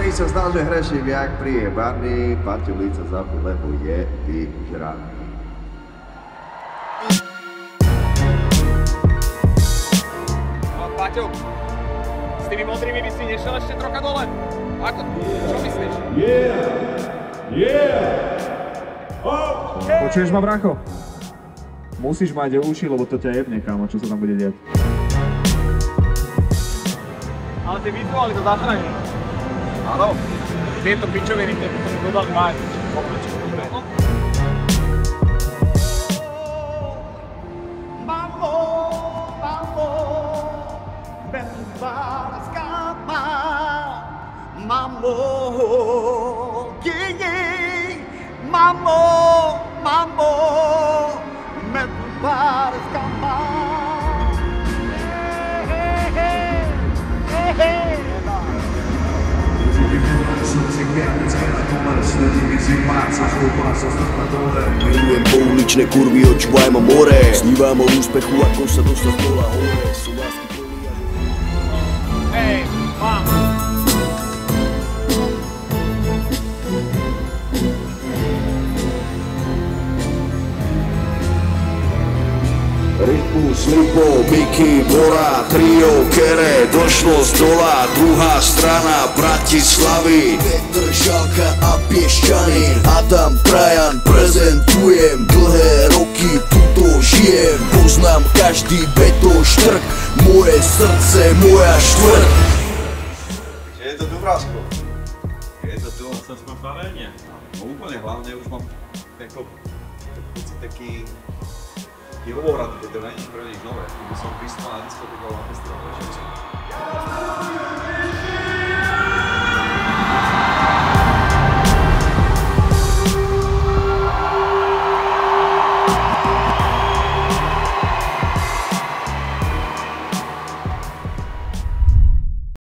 Jerry sa zdal, že hreší viac pri Barney, Paťo líca zapil, lebo je vyžraný. Paťo, s tými modrými by si nešiel ešte trocha dole? Ako? Čo myslíš? Počuješ ma, bracho? Musíš mať uši, lebo to ťa jebne, kámo, čo sa tam bude diať. Ale tie vizuály to zachrání. Áno, tieto pičoviny, ktoré by tomu dodali mať. Milujem pouličné kurvy, očúvaj ma more. Snívam o úspechu, ako sa dostať z dola hore. Sú lásky plný a... Hej, mám. Rytmus, Lipo, Miky, Bora, Trio, Kere, došlo z dola, druhá strana Bratislavy. Petr, Žalka a Piešťany, Adam Trajan, prezentujem, dlhé roky tuto žijem, poznám každý beto štrk, moje srdce, moja štvrť. Takže je to Dubravsko. Je to tu. Sa sme v aréne. No úplne, hlavne už mám taký Kilovohrad, keď to není pre nich nové. Keby som pristal na diskotéku na festival,